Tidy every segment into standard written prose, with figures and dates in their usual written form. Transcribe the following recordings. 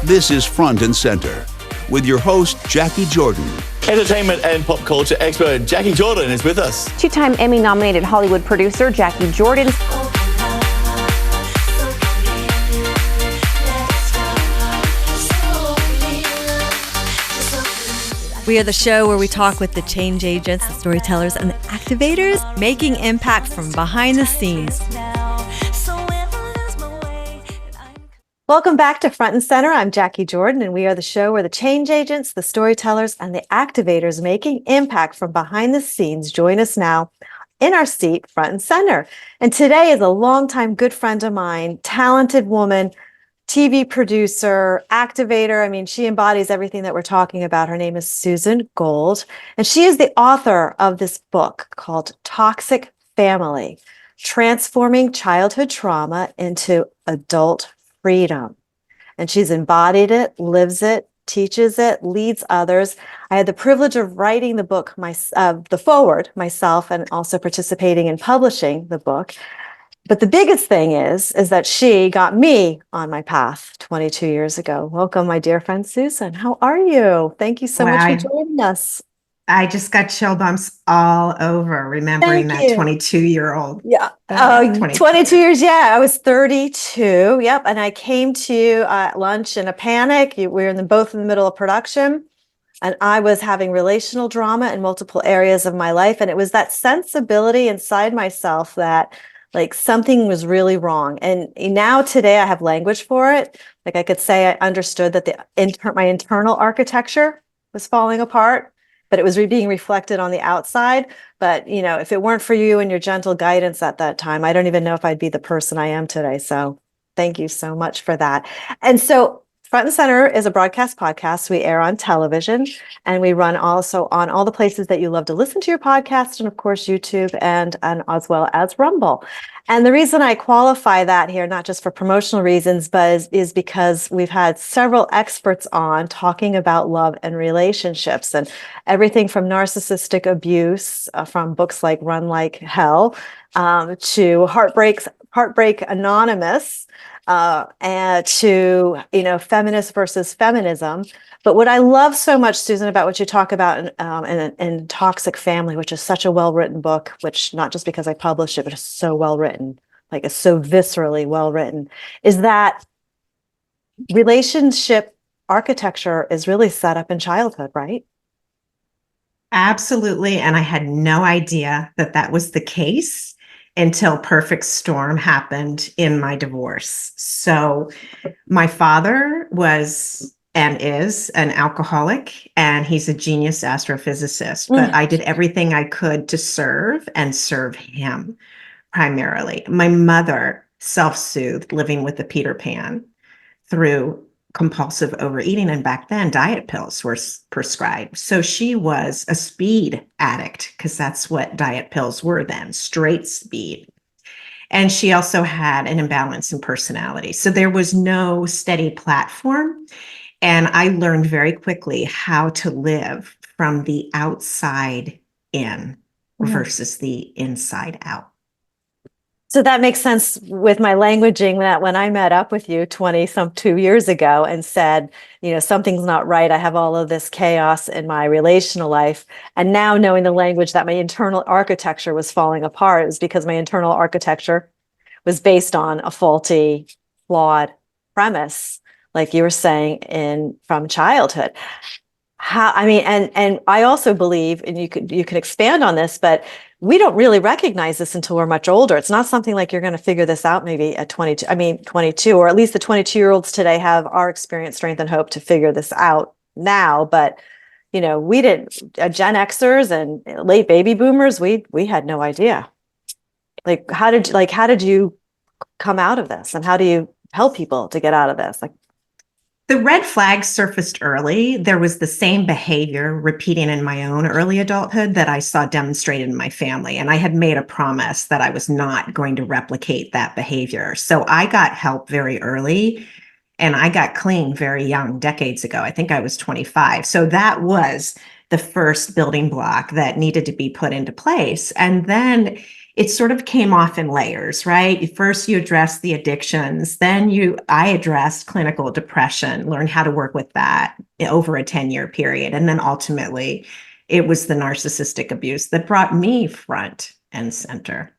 This is Front and Center with your host, Jacquie Jordan. Entertainment and pop culture expert Jacquie Jordan is with us. Two-time Emmy-nominated Hollywood producer Jacquie Jordan. We are the show where we talk with the change agents, the storytellers, and the activators, making impact from behind the scenes. Welcome back to Front and Center. I'm Jacquie Jordan, and we are the show where the change agents, the storytellers, and the activators making impact from behind the scenes join us now in our seat, front and center. And today is a longtime good friend of mine, talented woman, TV producer, activator. I mean, she embodies everything that we're talking about. Her name is Susan Gold, and she is the author of this book called Toxic Family, Transforming Childhood Trauma into Adult Freedom. And she's embodied it, lives it, teaches it, leads others. I had the privilege of writing the book, the foreword myself, and also participating in publishing the book. But the biggest thing is that she got me on my path 22 years ago. Welcome, my dear friend, Susan. How are you? Thank you so much for joining us. I just got chill bumps all over remembering that 22-year-old. Yeah. 22 years. Yeah. I was 32. Yep. And I came to you at lunch in a panic. We were both in the middle of production. And I was having relational drama in multiple areas of my life. And it was that sensibility inside myself that like something was really wrong. And now today I have language for it. Like I could say I understood that my internal architecture was falling apart, but it was being reflected on the outside. But, you know, if it weren't for you and your gentle guidance at that time, I don't even know if I'd be the person I am today. So thank you so much for that. And so Front and Center is a broadcast podcast. We air on television, and we run also on all the places that you love to listen to your podcast, and of course, YouTube and as well as Rumble. And the reason I qualify that here, not just for promotional reasons, but is because we've had several experts on talking about love and relationships and everything from narcissistic abuse, from books like Run Like Hell, to Heartbreak Anonymous, and to, feminist versus feminism. But what I love so much, Susan, about what you talk about in Toxic Family, which is such a well-written book, which not just because I published it, but it's so well-written, like it's so viscerally well-written, is that relationship architecture is really set up in childhood, right? Absolutely. And I had no idea that was the case until perfect storm happened in my divorce. So my father was and is an alcoholic, and he's a genius astrophysicist, but I did everything I could to serve him primarily. My mother self-soothed living with the Peter Pan through compulsive overeating, and back then diet pills were prescribed. So she was a speed addict because that's what diet pills were then, straight speed. And she also had an imbalance in personality. So there was no steady platform. And I learned very quickly how to live from the outside in versus the inside out. So that makes sense with my languaging, that when I met up with you 2 years ago and said, something's not right. I have all of this chaos in my relational life. And now knowing the language that my internal architecture was falling apart, it was because my internal architecture was based on a faulty, flawed premise, like you were saying, from childhood. And I also believe, and you can expand on this, but we don't really recognize this until we're much older. It's not something like you're going to figure this out maybe at 22, or at least the 22-year-olds today have our experience, strength, and hope to figure this out now. But, we didn't, Gen Xers and late baby boomers, we had no idea. How did you come out of this, and how do you help people to get out of this? The red flags surfaced early. There was the same behavior repeating in my own early adulthood that I saw demonstrated in my family. And I had made a promise that I was not going to replicate that behavior. So I got help very early, and I got clean very young, decades ago. I think I was 25. So that was the first building block that needed to be put into place. And then it sort of came off in layers, right? First, you addressed the addictions, then I addressed clinical depression, learned how to work with that over a 10-year period. And then ultimately, it was the narcissistic abuse that brought me front and center.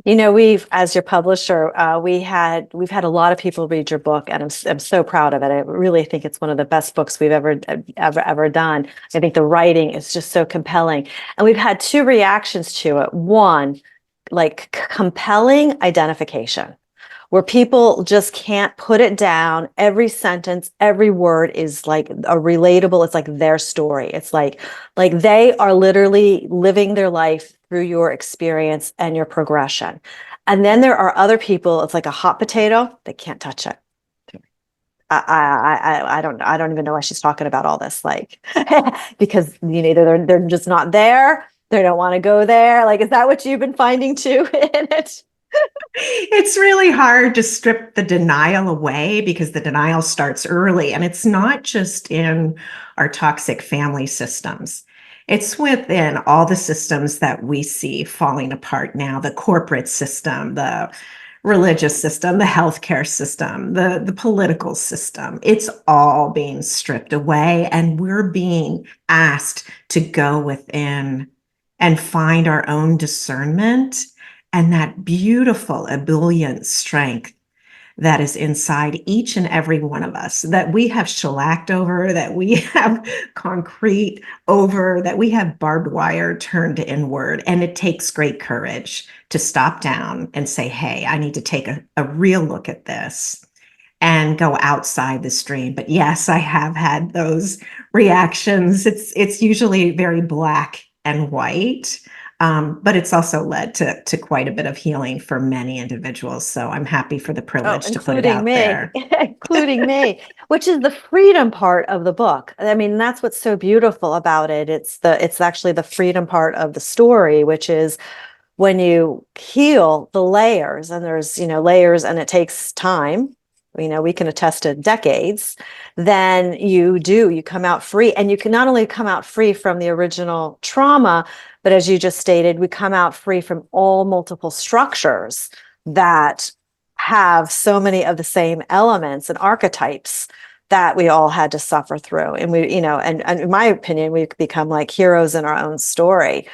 You know, as your publisher, we've had a lot of people read your book, and I'm so proud of it. I really think it's one of the best books we've ever done. I think the writing is just so compelling, and we've had two reactions to it. One, like compelling identification, where people just can't put it down. Every sentence, every word is like a relatable. It's like their story. It's like they are literally living their life through your experience and your progression. And then there are other people, it's like a hot potato, they can't touch it. I don't even know why she's talking about all this, like, because either they're just not there, they don't want to go there. Like, is that what you've been finding too in it? It's really hard to strip the denial away because the denial starts early, and it's not just in our toxic family systems. It's within all the systems that we see falling apart now, the corporate system, the religious system, the healthcare system, the political system. It's all being stripped away, and we're being asked to go within and find our own discernment and that beautiful ebullient strength that is inside each and every one of us, that we have shellacked over, that we have concrete over, that we have barbed wire turned inward. And it takes great courage to stop down and say, hey, I need to take a real look at this and go outside the stream. But yes, I have had those reactions. It's usually very black and white. But it's also led to quite a bit of healing for many individuals. So I'm happy for the privilege to put it out there. Including me, which is the freedom part of the book. I mean, that's what's so beautiful about it. It's actually the freedom part of the story, which is when you heal the layers, and there's, layers, and it takes time. We can attest to decades, then you come out free. And you can not only come out free from the original trauma, but as you just stated, we come out free from all multiple structures that have so many of the same elements and archetypes that we all had to suffer through. And and in my opinion, we become like heroes in our own story.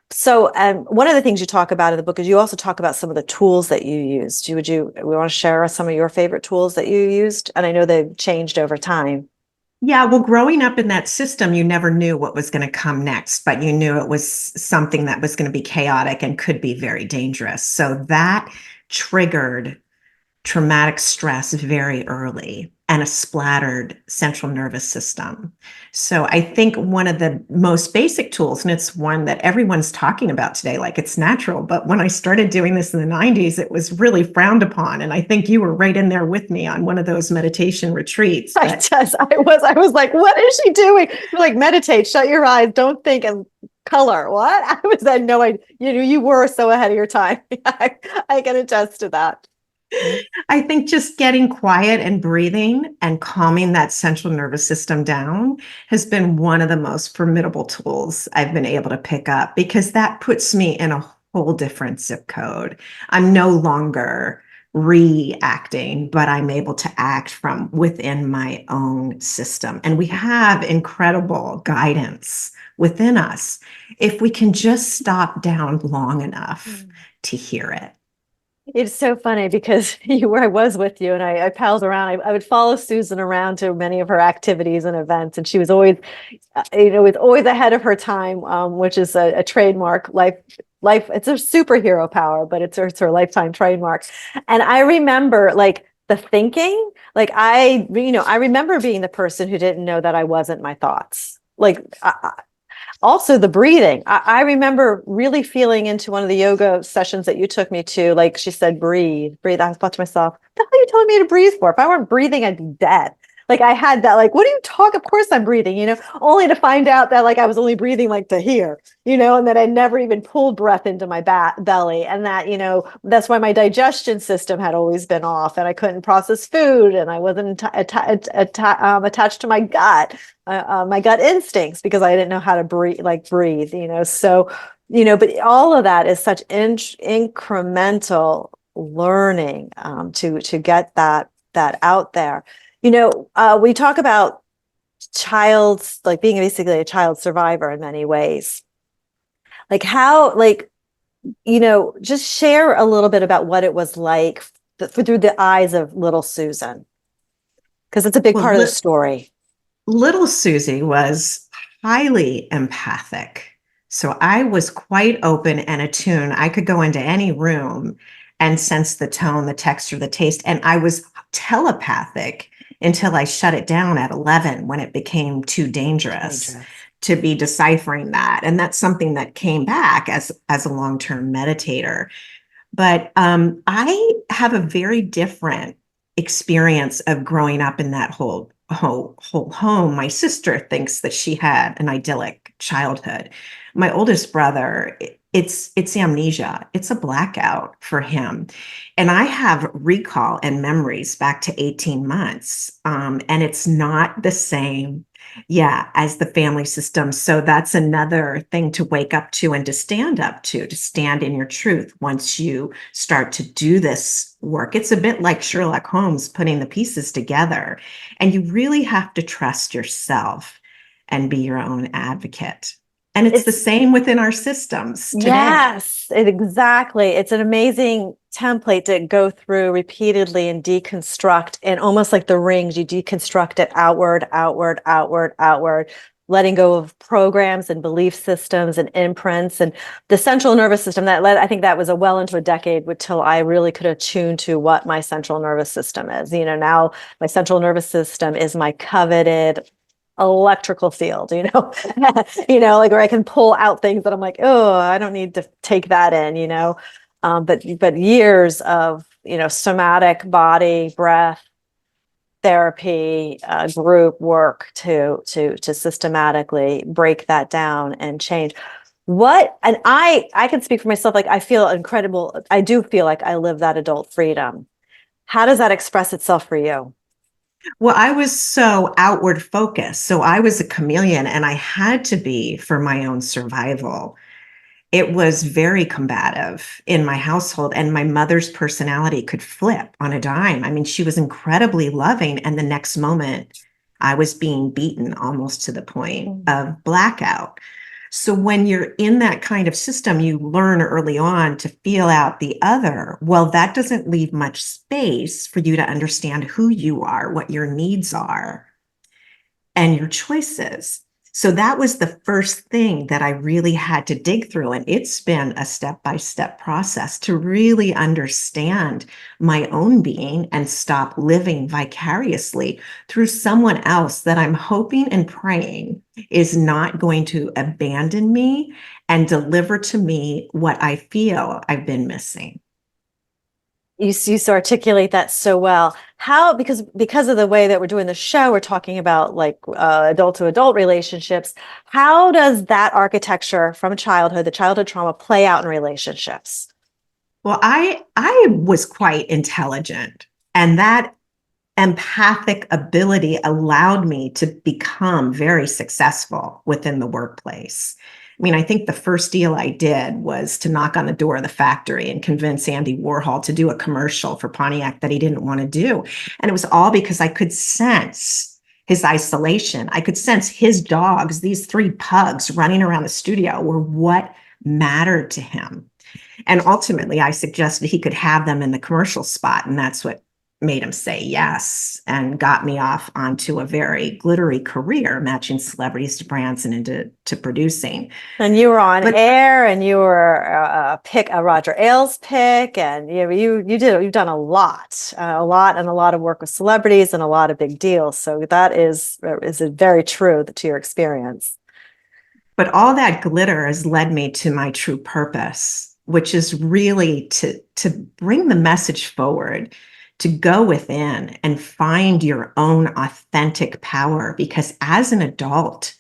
So one of the things you talk about in the book is you also talk about some of the tools that you used. We want to share some of your favorite tools that you used? And I know they've changed over time. Yeah, well, growing up in that system, you never knew what was going to come next, but you knew it was something that was going to be chaotic and could be very dangerous. So that triggered traumatic stress very early and a splattered central nervous system. So I think one of the most basic tools, and it's one that everyone's talking about today, like it's natural, but when I started doing this in the 90s, it was really frowned upon. And I think you were right in there with me on one of those meditation retreats. I was like, what is she doing? You're like, meditate, shut your eyes, don't think, and color. What? I had no idea. You were so ahead of your time. I can attest to that. I think just getting quiet and breathing and calming that central nervous system down has been one of the most formidable tools I've been able to pick up, because that puts me in a whole different zip code. I'm no longer reacting, but I'm able to act from within my own system. And we have incredible guidance within us if we can just stop down long enough to hear it. It's so funny because I was with you, and I palled around. I would follow Susan around to many of her activities and events, and she was always, always ahead of her time, which is a trademark. Life. It's a superhero power, but it's her lifetime trademark. And I remember like the thinking, like I remember being the person who didn't know that I wasn't my thoughts. Like also the breathing. I remember really feeling into one of the yoga sessions that you took me to, like she said, breathe. I thought to myself, what the hell are you telling me to breathe for? If I weren't breathing, I'd be dead. Like I had that, like, what do you talk? Of course I'm breathing, only to find out that like I was only breathing like to here, and that I never even pulled breath into my belly. And that, that's why my digestion system had always been off, and I couldn't process food, and I wasn't attached to my gut instincts, because I didn't know how to breathe. So But all of that is such incremental learning to get that out there. We talk about like being basically a child survivor in many ways. Like how, just share a little bit about what it was like through the eyes of little Susan, because it's a big part of the story. Little Susie was highly empathic. So I was quite open and attuned. I could go into any room and sense the tone, the texture, the taste. And I was telepathic until I shut it down at 11 when it became too dangerous to be deciphering that. And that's something that came back as a long-term meditator. But I have a very different experience of growing up in that whole home. My sister thinks that she had an idyllic childhood. My oldest brother, it's amnesia. It's a blackout for him. And I have recall and memories back to 18 months. And it's not the same, as the family system. So that's another thing to wake up to and to stand up to stand in your truth once you start to do this work. It's a bit like Sherlock Holmes putting the pieces together. And you really have to trust yourself and be your own advocate. And it's the same within our systems today. Yes, exactly. It's an amazing template to go through repeatedly and deconstruct. And almost like the rings, you deconstruct it outward, outward, outward, outward, letting go of programs and belief systems and imprints. And the central nervous system, I think that was well into a decade until I really could attune to what my central nervous system is. Now my central nervous system is my coveted electrical field, like where I can pull out things that I'm like, oh, I don't need to take that in, but years of, somatic body, breath, therapy, group work to systematically break that down and change. And I can speak for myself, like I feel incredible. I do feel like I live that adult freedom. How does that express itself for you? Well, I was so outward focused. So I was a chameleon and I had to be for my own survival. It was very combative in my household, and my mother's personality could flip on a dime. I mean, she was incredibly loving, and the next moment I was being beaten almost to the point of blackout. So when you're in that kind of system, you learn early on to feel out the other. Well, that doesn't leave much space for you to understand who you are, what your needs are, and your choices. So that was the first thing that I really had to dig through. And it's been a step-by-step process to really understand my own being and stop living vicariously through someone else that I'm hoping and praying is not going to abandon me and deliver to me what I feel I've been missing. You articulate that so well. How, because of the way that we're doing the show, we're talking about like adult to adult relationships. How does that architecture from childhood, the childhood trauma, play out in relationships? Well, I was quite intelligent, and that empathic ability allowed me to become very successful within the workplace. I mean, I think the first deal I did was to knock on the door of the factory and convince Andy Warhol to do a commercial for Pontiac that he didn't want to do. And it was all because I could sense his isolation. I could sense his dogs, these 3 pugs running around the studio, were what mattered to him. And ultimately, I suggested he could have them in the commercial spot. And that's what made him say yes and got me off onto a very glittery career, matching celebrities to brands and into producing. And you were on air, and you were a Roger Ailes pick, and you've done a lot of work with celebrities and a lot of big deals. So that is very true to your experience. But all that glitter has led me to my true purpose, which is really to bring the message forward, to go within and find your own authentic power. Because as an adult,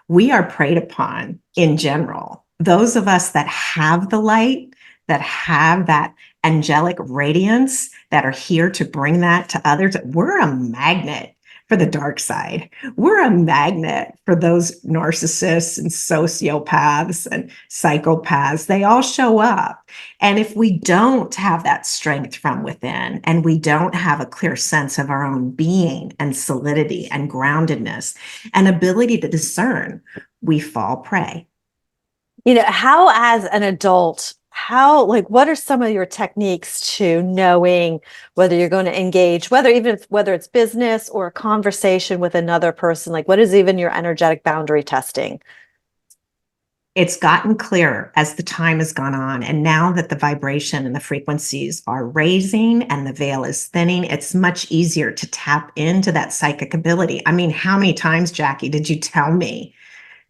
we are preyed upon in general. Those of us that have the light, that have that angelic radiance, that are here to bring that to others, we're a magnet for the dark side. We're a magnet for those narcissists and sociopaths and psychopaths. They all show up. And if we don't have that strength from within, and we don't have a clear sense of our own being and solidity and groundedness and ability to discern, we fall prey. How as an adult, what are some of your techniques to knowing whether you're going to engage, whether it's business or a conversation with another person? Like, what is even your energetic boundary testing? It's gotten clearer as the time has gone on. And now that the vibration and the frequencies are raising and the veil is thinning, it's much easier to tap into that psychic ability. I mean, how many times, Jacquie, did you tell me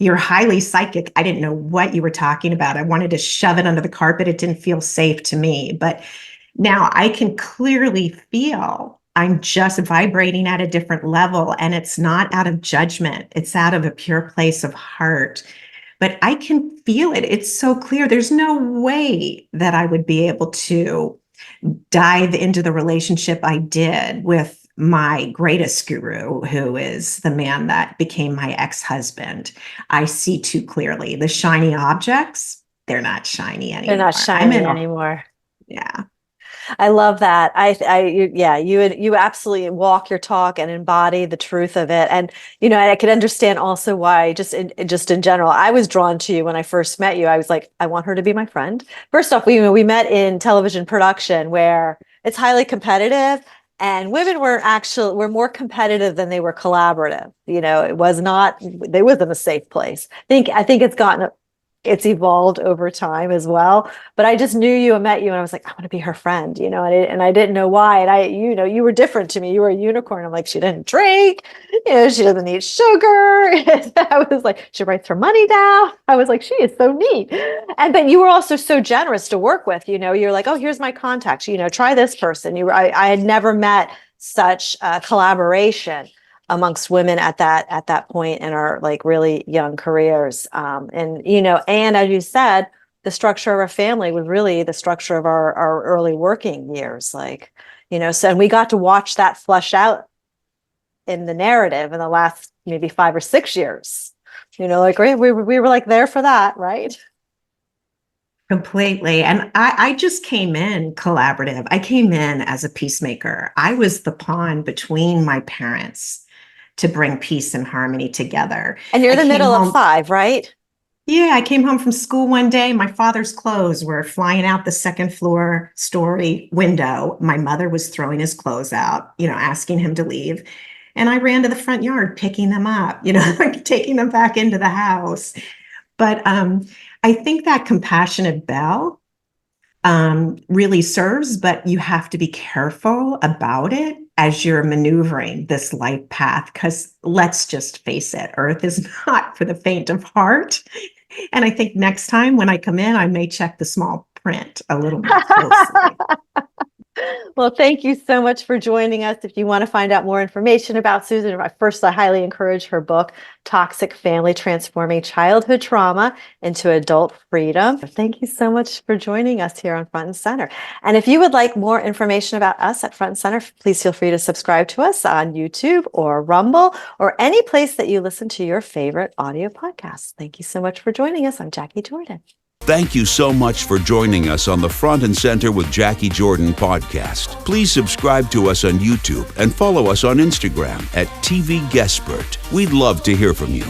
you're highly psychic? I didn't know what you were talking about. I wanted to shove it under the carpet. It didn't feel safe to me. But now I can clearly feel I'm just vibrating at a different level. And it's not out of judgment. It's out of a pure place of heart. But I can feel it. It's so clear. There's no way that I would be able to dive into the relationship I did with my greatest guru, who is the man that became my ex-husband. I see too clearly. The shiny objects, they're not shiny anymore. They're not shiny anymore. Yeah. I love that. You absolutely walk your talk and embody the truth of it. And, I could understand also why, just in general, I was drawn to you when I first met you. I was like, I want her to be my friend. First off, we met in television production where it's highly competitive. And women were more competitive than they were collaborative. It wasn't a safe place. I think it's evolved over time as well. But I just knew you and met you and I was like, I want to be her friend, and I didn't know why. And you were different to me. You were a unicorn. I'm like, she didn't drink, she doesn't eat sugar. I was like, she writes her money down. I was like, she is so neat. But you were also so generous to work with, you're like, oh, here's my contacts, try this person. I had never met such collaboration amongst women at that point in our like really young careers. And as you said, the structure of our family was really the structure of our early working years. So, and we got to watch that flush out in the narrative in the last maybe 5 or 6 years, we were like there for that. Right. Completely. And I just came in collaborative. I came in as a peacemaker. I was the pawn between my parents to bring peace and harmony together. And you're the middle of 5, right? Yeah, I came home from school one day. My father's clothes were flying out the second floor story window. My mother was throwing his clothes out, asking him to leave. And I ran to the front yard, picking them up, taking them back into the house. But I think that compassionate bell really serves, but you have to be careful about it as you're maneuvering this life path, because let's just face it, Earth is not for the faint of heart. And I think next time when I come in, I may check the small print a little more closely. Well, thank you so much for joining us. If you want to find out more information about Susan, I highly encourage her book, Toxic Family: Transforming Childhood Trauma into Adult Freedom. Thank you so much for joining us here on Front and Center. And if you would like more information about us at Front and Center, please feel free to subscribe to us on YouTube or Rumble or any place that you listen to your favorite audio podcasts. Thank you so much for joining us. I'm Jacquie Jordan. Thank you so much for joining us on the Front and Center with Jacquie Jordan podcast. Please subscribe to us on YouTube and follow us on Instagram at TVGuestpert. We'd love to hear from you.